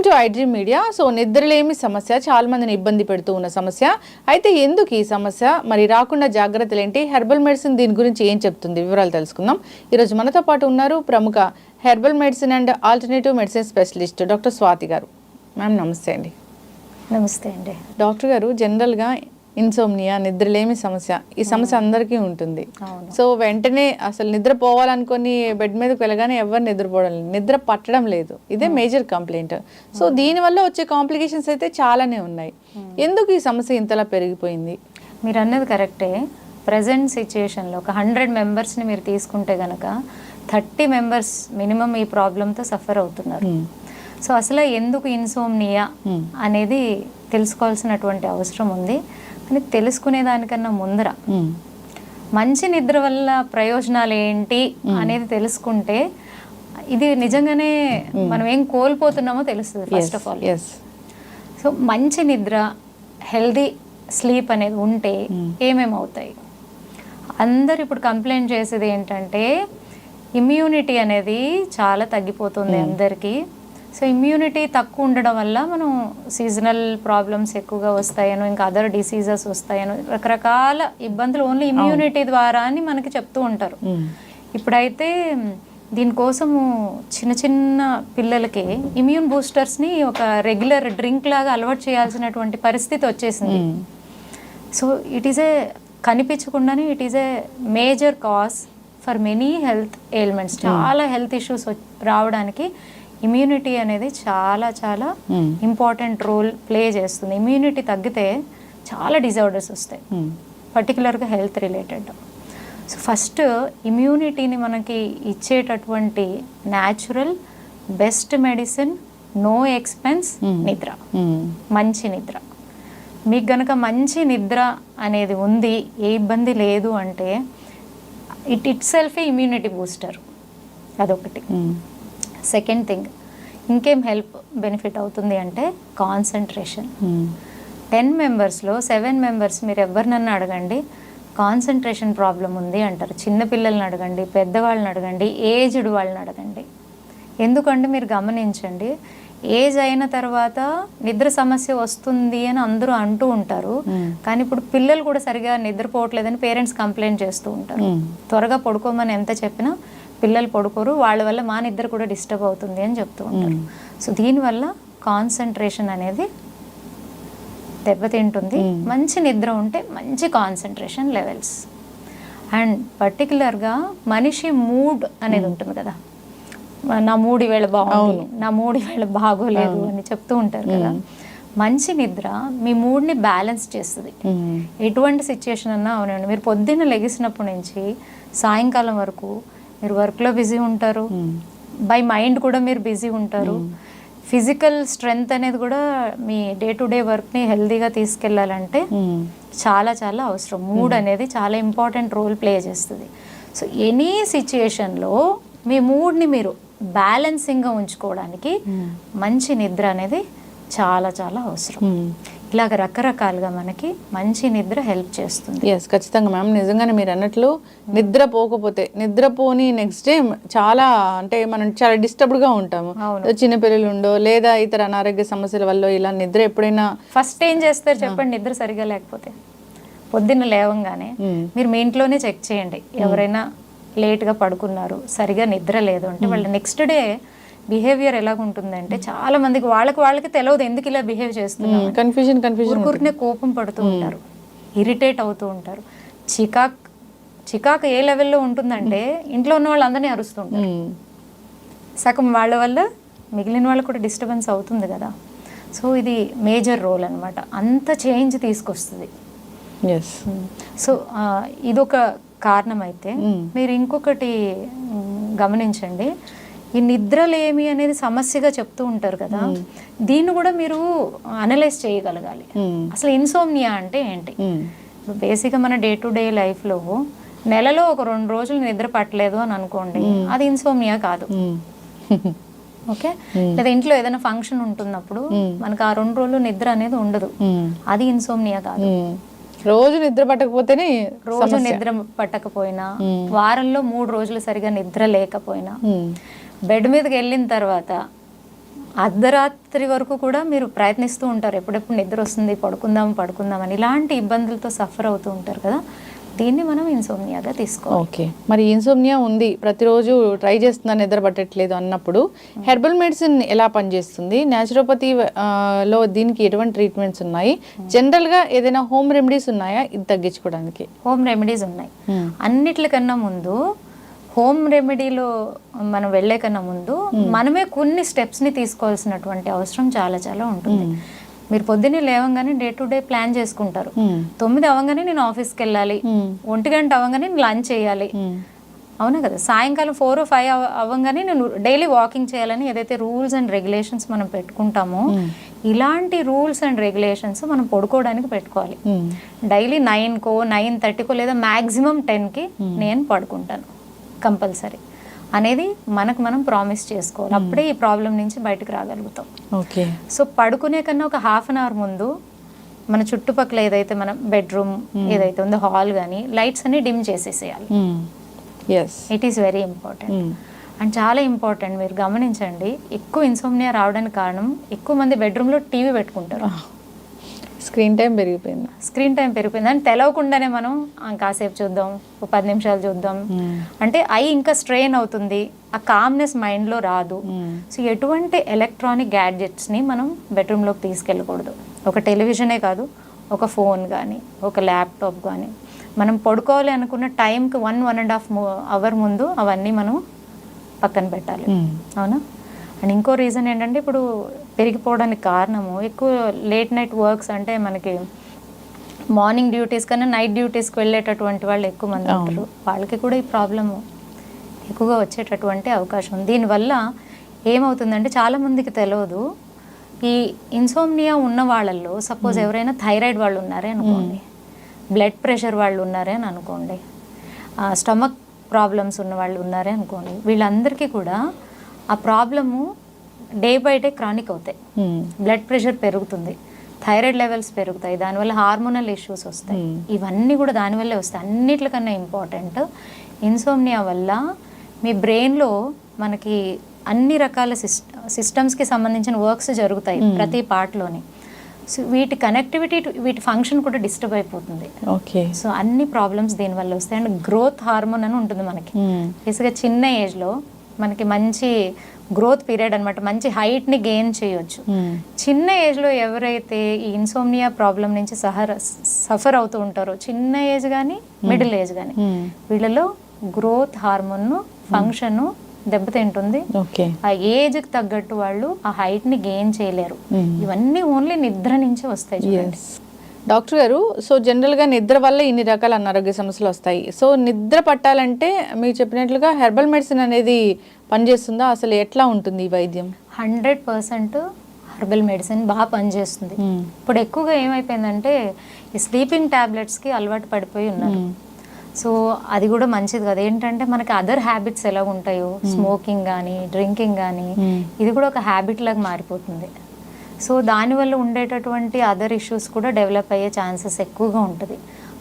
To iDream media. So నిద్రలేమి సమస్య చాలా మందిని ఇబ్బంది పెడుతూ ఉన్న సమస్య. అయితే ఎందుకు ఈ సమస్య, మరి రాకుండా జాగ్రత్తలు ఏంటి, హెర్బల్ మెడిసిన్ దీని గురించి ఏం చెప్తుంది, వివరాలు తెలుసుకుందాం. ఈరోజు మనతో పాటు ఉన్నారు ప్రముఖ herbal medicine and alternative medicine specialist doctor Swathi గారు. మ్యామ్ నమస్తే అండి. నమస్తే అండి. డాక్టర్ గారు, జనరల్గా ఇన్సోమ్నియా, నిద్రలేమి సమస్య, ఈ సమస్య అందరికీ ఉంటుంది. సో వెంటనే అసలు నిద్ర పోవాలనుకొని బెడ్ మీదకి వెళ్ళగానే ఎవరు నిద్రపోవడం లేదు, నిద్ర పట్టడం లేదు. ఇదే మేజర్ కంప్లైంట్. సో దీనివల్ల వచ్చే కాంప్లికేషన్స్ అయితే చాలానే ఉన్నాయి. ఎందుకు ఈ సమస్య ఇంతలా పెరిగిపోయింది? మీరు అన్నది కరెక్టే. ప్రజెంట్ సిచ్యుయేషన్లో ఒక 100 మెంబర్స్ని మీరు తీసుకుంటే కనుక 30 మెంబర్స్ మినిమం ఈ ప్రాబ్లంతో సఫర్ అవుతున్నారు. సో అసలు ఎందుకు ఇన్సోమ్నియా అనేది తెలుసుకోవాల్సినటువంటి అవసరం ఉంది. కానీ తెలుసుకునే దానికన్నా ముందర మంచి నిద్ర వల్ల ప్రయోజనాలు ఏంటి అనేది తెలుసుకుంటే ఇది నిజంగానే మనం ఏం కోల్పోతున్నామో తెలుస్తుంది ఫస్ట్ ఆఫ్ ఆల్. సో మంచి నిద్ర, హెల్దీ స్లీప్ అనేది ఉంటే ఏమేమి అవుతాయి? అందరు ఇప్పుడు కంప్లైంట్ చేసేది ఏంటంటే ఇమ్యూనిటీ అనేది చాలా తగ్గిపోతుంది అందరికీ. సో ఇమ్యూనిటీ తక్కువ ఉండడం వల్ల మనం సీజనల్ ప్రాబ్లమ్స్ ఎక్కువగా వస్తాయనో, ఇంకా అదర్ డిసీజెస్ వస్తాయనో, రకరకాల ఇబ్బందులు ఓన్లీ ఇమ్యూనిటీ ద్వారా అని మనకి చెప్తూ ఉంటారు. ఇప్పుడైతే దీనికోసము చిన్న చిన్న పిల్లలకి ఇమ్యూన్ బూస్టర్స్ని ఒక రెగ్యులర్ డ్రింక్ లాగా అలవాటు చేయాల్సినటువంటి పరిస్థితి వచ్చేసింది. సో ఇట్ ఈస్ ఏ కనిపించకుండానే it is a major cause for many health ailments. చాలా హెల్త్ ఇష్యూస్ రావడానికి ఇమ్యూనిటీ అనేది చాలా చాలా ఇంపార్టెంట్ రోల్ ప్లే చేస్తుంది. ఇమ్యూనిటీ తగ్గితే చాలా డిజార్డర్స్ వస్తాయి, పర్టికులర్గా హెల్త్ రిలేటెడ్. సో ఫస్ట్ ఇమ్యూనిటీని మనకి ఇచ్చేటటువంటి natural best medicine, no expense, నిద్ర. మంచి నిద్ర. మీకు గనక మంచి నిద్ర అనేది ఉంది, ఏ ఇబ్బంది లేదు అంటే ఇట్ సెల్ఫ్ ఇమ్యూనిటీ బూస్టర్. అదొకటి. సెకండ్ థింగ్, ఇంకేం హెల్ప్ బెనిఫిట్ అవుతుంది అంటే కాన్సన్ట్రేషన్. 10 మెంబర్స్లో 7 మెంబర్స్ మీరు ఎవరినన్నా అడగండి కాన్సన్ట్రేషన్ ప్రాబ్లం ఉంది అంటారు. చిన్నపిల్లల్ని అడగండి, పెద్దవాళ్ళని అడగండి, ఏజ్డ్ వాళ్ళని అడగండి. ఎందుకంటే మీరు గమనించండి, ఏజ్ అయిన తర్వాత నిద్ర సమస్య వస్తుంది అని అందరూ అంటూ ఉంటారు. కానీ ఇప్పుడు పిల్లలు కూడా సరిగా నిద్రపోవట్లేదని పేరెంట్స్ కంప్లైంట్ చేస్తూ ఉంటారు. త్వరగా పడుకోమని ఎంత చెప్పినా పిల్లలు పడుకోరు, వాళ్ళ వల్ల మా నిద్ర కూడా డిస్టర్బ్ అవుతుంది అని చెప్తూ ఉంటారు. సో దీనివల్ల కాన్సన్ట్రేషన్ అనేది దెబ్బతింటుంది. మంచి నిద్ర ఉంటే మంచి కాన్సన్ట్రేషన్ లెవెల్స్. అండ్ పర్టికులర్గా మనిషి మూడ్ అనేది ఉంటుంది కదా, నా మూడు ఈవేళ బాగుంది, నా మూడు ఈవేళ బాగోలేదు అని చెప్తూ ఉంటారు కదా. మంచి నిద్ర మీ మూడ్ని బ్యాలెన్స్ చేస్తుంది. ఎటువంటి సిచ్యుయేషన్ అన్నా అవునండి, మీరు పొద్దున్న లెగిసినప్పటి నుంచి సాయంకాలం వరకు మీరు వర్క్లో బిజీ ఉంటారు, బై మైండ్ కూడా మీరు బిజీ ఉంటారు. ఫిజికల్ స్ట్రెంగ్త్ అనేది కూడా మీ డే టు డే వర్క్ని హెల్దీగా తీసుకెళ్ళాలంటే చాలా చాలా అవసరం. మూడ్ అనేది చాలా ఇంపార్టెంట్ రోల్ ప్లే చేస్తుంది. సో ఎనీ సిచ్యుయేషన్లో మీ మూడ్ని మీరు బ్యాలెన్సింగ్గా ఉంచుకోవడానికి మంచి నిద్ర అనేది చాలా చాలా అవసరం. ఇలాగ రకరకాలుగా మనకి మంచి నిద్ర హెల్ప్ చేస్తుంది. ఎస్, ఖచ్చితంగా మ్యామ్. నిజంగానే మీరు అన్నట్లు నిద్ర పోకపోతే, నిద్రపోని నెక్స్ట్ డే చాలా అంటే మనం చాలా డిస్టర్బ్డ్గా ఉంటాము. చిన్నపిల్లలు ఉండో లేదా ఇతర అనారోగ్య సమస్యల వల్ల ఇలా నిద్ర ఎప్పుడైనా ఫస్ట్ ఏం చేస్తారు చెప్పండి? నిద్ర సరిగా లేకపోతే పొద్దున్న లేవంగానే మీరు మీ ఇంట్లోనే చెక్ చేయండి. ఎవరైనా లేట్గా పడుకున్నారు, సరిగా నిద్ర లేదు అంటే వాళ్ళ నెక్స్ట్ డే బిహేవియర్ ఎలాగుంటుందంటే చాలా మందికి వాళ్ళకి తెలియదు ఎందుకు ఇలా బిహేవ్ చేస్తున్నారు. కన్ఫ్యూజన్ ఊరికూరినే కోపం పడుతూ ఉంటారు, ఇరిటేట్ అవుతూ ఉంటారు. చికాకు ఏ లెవెల్లో ఉంటుందంటే ఇంట్లో ఉన్న వాళ్ళందరినీ అరుస్తూ ఉంటారు. సగం వాళ్ళ వల్ల మిగిలిన వాళ్ళు కూడా డిస్టర్బెన్స్ అవుతుంది కదా. సో ఇది మేజర్ రోల్ అనమాట, అంత చేంజ్ తీసుకొస్తుంది. సో ఇదొక కారణం. అయితే మీరు ఇంకొకటి గమనించండి, ఈ నిద్రలేమి అనేది సమస్యగా చెప్తూ ఉంటారు కదా, దీన్ని కూడా మీరు అనలైజ్ చేయగలగాలి. అసలు ఇన్సోమ్నియా అంటే ఏంటి? బేసిక్గా మన డే టు డే లైఫ్లో నెలలో ఒక 2 రోజులు నిద్ర పట్టలేదు అని అనుకోండి, అది ఇన్సోమ్నియా కాదు. ఓకే, లేదా ఇంట్లో ఏదైనా ఫంక్షన్ ఉంటున్నప్పుడు మనకు ఆ 2 రోజులు నిద్ర అనేది ఉండదు, అది ఇన్సోమ్నియా కాదు. రోజు నిద్ర పట్టకపోతేనే, రోజు నిద్ర పట్టకపోయినా, వారంలో 3 రోజులు సరిగా నిద్ర లేకపోయినా, బెడ్ మీదకి వెళ్ళిన తర్వాత అర్ధరాత్రి వరకు కూడా మీరు ప్రయత్నిస్తూ ఉంటారు, ఎప్పుడెప్పుడు నిద్ర వస్తుంది, పడుకుందాం అని. ఇలాంటి ఇబ్బందులతో సఫర్ అవుతూ ఉంటారు కదా, దీన్ని మనం ఇన్సోమ్నియాగా తీసుకోవాలి. ఓకే, మరి ఇన్సోమ్నియా ఉంది, ప్రతిరోజు ట్రై చేస్తున్నాను, నిద్ర పట్టట్లేదు అన్నప్పుడు హెర్బల్ మెడిసిన్ ఎలా పనిచేస్తుంది? న్యాచురోపతి లో దీనికి ఎటువంటి ట్రీట్మెంట్స్ ఉన్నాయి? జనరల్గా ఏదైనా హోమ్ రెమెడీస్ ఉన్నాయా ఇది తగ్గించుకోవడానికి? హోమ్ రెమెడీస్ ఉన్నాయి. అన్నిట్లకన్నా ముందు హోమ్ రెమెడీలో మనం వెళ్ళే కన్నా ముందు మనమే కొన్ని స్టెప్స్ని తీసుకోవాల్సినటువంటి అవసరం చాలా చాలా ఉంటుంది. మీరు పొద్దున్నే లేవగానే డే టు డే ప్లాన్ చేసుకుంటారు. 9 అవ్వగానే నేను ఆఫీస్కి వెళ్ళాలి, 1 గంట అవ్వగానే నేను లంచ్ చేయాలి, అవునా కదా, సాయంకాలం 4 or 5 అవ్వగానే నేను డైలీ వాకింగ్ చేయాలని ఏదైతే రూల్స్ అండ్ రెగ్యులేషన్స్ మనం పెట్టుకుంటామో, ఇలాంటి రూల్స్ అండ్ రెగ్యులేషన్స్ మనం పడుకోవడానికి పెట్టుకోవాలి. డైలీ 9కో 9:30కో లేదా మ్యాక్సిమం 10కి నేను పడుకుంటాను కంపల్సరీ అనేది మనకు మనం ప్రామిస్ చేసుకోవాలి. అప్పుడే ఈ ప్రాబ్లం నుంచి బయటకు రాగలుగుతాం. ఓకే, సో పడుకునే కన్నా ఒక ½ అవర్ ముందు మన చుట్టుపక్కల ఏదైతే మన బెడ్రూమ్ ఏదైతే ఉందో, హాల్ కానీ లైట్స్ అన్ని డిమ్ చేసేసేయాలి. It is very important and చాలా ఇంపార్టెంట్. మీరు గమనించండి, ఎక్కువ ఇన్సోమ్నియా రావడానికి కారణం ఎక్కువ మంది బెడ్రూమ్లో టీవీ పెట్టుకుంటారు. స్క్రీన్ టైం పెరిగిపోయింది అని తెలవకుండానే మనం కాసేపు చూద్దాం, 10 నిమిషాలు చూద్దాం అంటే ఐ ఇంకా స్ట్రెయిన్ అవుతుంది, ఆ కామ్నెస్ మైండ్లో రాదు. సో ఎటువంటి ఎలక్ట్రానిక్ గ్యాడ్జెట్స్ని మనం బెడ్రూమ్లోకి తీసుకెళ్ళకూడదు. ఒక టెలివిజనే కాదు, ఒక ఫోన్ కానీ ఒక ల్యాప్టాప్ కానీ మనం పడుకోవాలి అనుకున్న టైంకి 1.5 అవర్ ముందు అవన్నీ మనం పక్కన పెట్టాలి, అవునా. అండ్ ఇంకో రీజన్ ఏంటంటే, ఇప్పుడు పెరిగిపోవడానికి కారణము ఎక్కువ లేట్ నైట్ వర్క్స్, అంటే మనకి మార్నింగ్ డ్యూటీస్ కన్నా నైట్ డ్యూటీస్కి వెళ్ళేటటువంటి వాళ్ళు ఎక్కువ మంది ఉంటారు. వాళ్ళకి కూడా ఈ ప్రాబ్లము ఎక్కువగా వచ్చేటటువంటి అవకాశం ఉంది. దీనివల్ల ఏమవుతుందంటే, చాలామందికి తెలియదు, ఈ ఇన్సోమ్నియా ఉన్న వాళ్ళల్లో సపోజ్ ఎవరైనా థైరాయిడ్ వాళ్ళు ఉన్నారే అనుకోండి, బ్లడ్ ప్రెషర్ వాళ్ళు ఉన్నారే అని అనుకోండి, స్టమక్ ప్రాబ్లమ్స్ ఉన్న వాళ్ళు ఉన్నారే అనుకోండి, వీళ్ళందరికీ కూడా ఆ problem day by day chronic అవుతాయి. బ్లడ్ ప్రెషర్ పెరుగుతుంది, థైరాయిడ్ లెవెల్స్ పెరుగుతాయి, దానివల్ల హార్మోనల్ ఇష్యూస్ వస్తాయి. ఇవన్నీ కూడా దానివల్లే వస్తాయి. అన్నిటికన్నా ఇంపార్టెంట్, ఇన్సోమ్నియా వల్ల మీ బ్రెయిన్లో మనకి అన్ని రకాల సిస్టమ్స్కి సంబంధించిన వర్క్స్ జరుగుతాయి ప్రతి పార్ట్లోని. సో వీటి కనెక్టివిటీ, వీటి ఫంక్షన్ కూడా డిస్టర్బ్ అయిపోతుంది. ఓకే, సో అన్ని ప్రాబ్లమ్స్ దీనివల్ల వస్తాయి. అండ్ గ్రోత్ హార్మోన్ అని ఉంటుంది మనకి, బేసిక్గా చిన్న ఏజ్లో మనకి మంచి గ్రోత్ పీరియడ్ అనమాట, మంచి హైట్ని గెయిన్ చేయొచ్చు. చిన్న ఏజ్లో ఎవరైతే ఈ ఇన్సోమ్నియా ప్రాబ్లం నుంచి సఫర్ అవుతూ ఉంటారో, చిన్న ఏజ్ కానీ మిడిల్ ఏజ్ కానీ, వీళ్ళలో గ్రోత్ హార్మోన్ ఫంక్షన్ దెబ్బతింటుంది. ఆ ఏజ్కి తగ్గట్టు వాళ్ళు ఆ హైట్ని గెయిన్ చేయలేరు. ఇవన్నీ ఓన్లీ నిద్ర నుంచి వస్తాయి చూడండి. డాక్టర్ గారు, సో జనరల్గా నిద్ర వల్ల ఇన్ని రకాల అనారోగ్య సమస్యలు వస్తాయి. సో నిద్ర పట్టాలంటే మీరు చెప్పినట్లుగా హెర్బల్ మెడిసిన్ అనేది పనిచేస్తుందా? అసలు ఎట్లా ఉంటుంది ఈ వైద్యం? 100% హెర్బల్ మెడిసిన్ బాగా పనిచేస్తుంది. ఇప్పుడు ఎక్కువగా ఏమైపోయిందంటే, ఈ స్లీపింగ్ ట్యాబ్లెట్స్కి అలవాటు పడిపోయి ఉన్నారు. సో అది కూడా మంచిది కదా. ఏంటంటే మనకి అదర్ హ్యాబిట్స్ ఎలా ఉంటాయో, స్మోకింగ్ కానీ డ్రింకింగ్ కానీ, ఇది కూడా ఒక హ్యాబిట్ లాగా మారిపోతుంది. సో దానివల్ల ఉండేటటువంటి అదర్ ఇష్యూస్ కూడా డెవలప్ అయ్యే ఛాన్సెస్ ఎక్కువగా ఉంటుంది.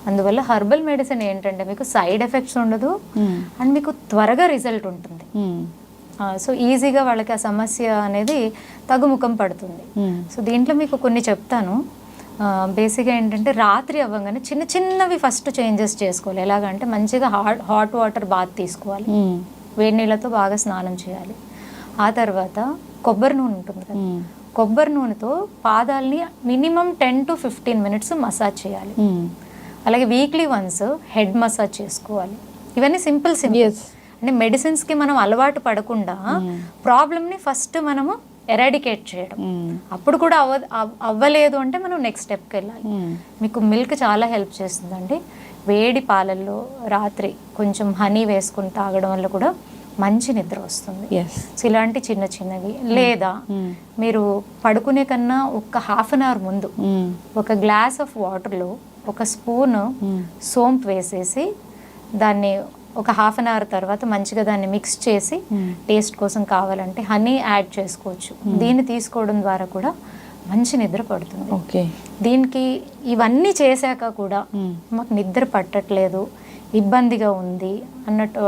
అందువల్ల హెర్బల్ మెడిసిన్ ఏంటంటే మీకు సైడ్ ఎఫెక్ట్స్ ఉండదు అండ్ మీకు త్వరగా రిజల్ట్ ఉంటుంది. సో ఈజీగా వాళ్ళకి ఆ సమస్య అనేది తగ్గుముఖం పడుతుంది. సో దీంట్లో మీకు కొన్ని చెప్తాను. బేసిక్గా ఏంటంటే, రాత్రి అవ్వగానే చిన్న చిన్నవి ఫస్ట్ చేంజెస్ చేసుకోవాలి. ఎలాగంటే, మంచిగా హాట్ వాటర్ బాత్ తీసుకోవాలి, వేడి నీళ్ళతో బాగా స్నానం చేయాలి. ఆ తర్వాత కొబ్బరి నూనె ఉంటుంది కదా, కొబ్బరి నూనెతో పాదాలని మినిమం 10 to 15 minutes మసాజ్ చేయాలి. అలాగే వీక్లీ వన్స్ హెడ్ మసాజ్ చేసుకోవాలి. ఇవన్నీ సింపుల్ అంటే మెడిసిన్స్కి మనం అలవాటు పడకుండా ప్రాబ్లమ్ని ఫస్ట్ మనము ఎరాడికేట్ చేయడం. అప్పుడు కూడా అవ్వలేదు అంటే మనం నెక్స్ట్ స్టెప్కి వెళ్ళాలి. మీకు మిల్క్ చాలా హెల్ప్ చేస్తుందండి. వేడి పాలల్లో రాత్రి కొంచెం హనీ వేసుకుని తాగడం వల్ల కూడా మంచి నిద్ర వస్తుంది. సో ఇలాంటి చిన్న చిన్నవి. లేదా మీరు పడుకునే కన్నా ఒక ½ an hour ముందు ఒక గ్లాస్ ఆఫ్ వాటర్లో ఒక స్పూన్ సోంపు వేసేసి దాన్ని ఒక ½ an hour తర్వాత మంచిగా దాన్ని మిక్స్ చేసి టేస్ట్ కోసం కావాలంటే హనీ యాడ్ చేసుకోవచ్చు. దీన్ని తీసుకోవడం ద్వారా కూడా మంచి నిద్ర పడుతుంది. దీనికి ఇవన్నీ చేశాక కూడా మాకు నిద్ర పట్టట్లేదు, ఇబ్బందిగా ఉంది అన్నట్టు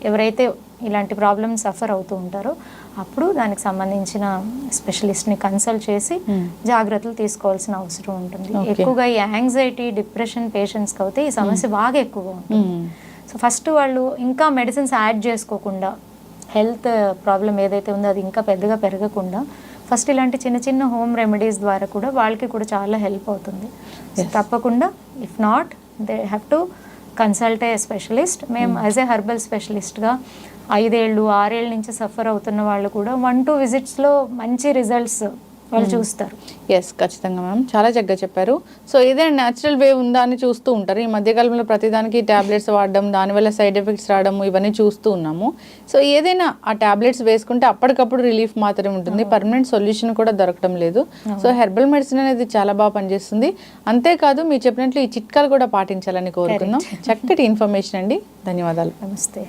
ఎవరైతే ఇలాంటి ప్రాబ్లమ్స్ సఫర్ అవుతూ ఉంటారో అప్పుడు దానికి సంబంధించిన స్పెషలిస్ట్ని కన్సల్ట్ చేసి జాగ్రత్తలు తీసుకోవాల్సిన అవసరం ఉంటుంది. ఎక్కువగా ఈ యాంగ్జైటీ డిప్రెషన్ పేషెంట్స్కి అయితే ఈ సమస్య బాగా ఎక్కువగా ఉంటుంది. సో ఫస్ట్ వాళ్ళు ఇంకా మెడిసిన్స్ యాడ్ చేసుకోకుండా హెల్త్ ప్రాబ్లం ఏదైతే ఉందో అది ఇంకా పెద్దగా పెరగకుండా ఫస్ట్ ఇలాంటి చిన్న చిన్న హోమ్ రెమెడీస్ ద్వారా కూడా వాళ్ళకి కూడా చాలా హెల్ప్ అవుతుంది. సో తప్పకుండా if not they have to consult a specialist. మేము యాజ్ ఏ హెర్బల్ స్పెషలిస్ట్గా 5 ఏళ్ళు 6 ఏళ్ళ నుంచి సఫర్ అవుతున్న వాళ్ళు కూడా 1-2 విజిట్స్లో మంచి రిజల్ట్స్ వాళ్ళు చూస్తారు. ఎస్, ఖచ్చితంగా మ్యామ్, చాలా చక్కగా చెప్పారు. సో ఏదైనా న్యాచురల్ వే ఉందా అని చూస్తూ ఉంటారు. ఈ మధ్యకాలంలో ప్రతిదానికి ట్యాబ్లెట్స్ వాడడం, దానివల్ల సైడ్ ఎఫెక్ట్స్ రావడం ఇవన్నీ చూస్తూ ఉన్నాము. సో ఏదైనా ఆ ట్యాబ్లెట్స్ వేసుకుంటే అప్పటికప్పుడు రిలీఫ్ మాత్రమే ఉంటుంది, పర్మనెంట్ సొల్యూషన్ కూడా దొరకడం లేదు. సో హెర్బల్ మెడిసిన్ అనేది చాలా బాగా పనిచేస్తుంది. అంతేకాదు మీరు చెప్పినట్లు ఈ చిట్కాలు కూడా పాటించాలని కోరుకుందాం. చక్కటి ఇన్ఫర్మేషన్ అండి, ధన్యవాదాలు. నమస్తే.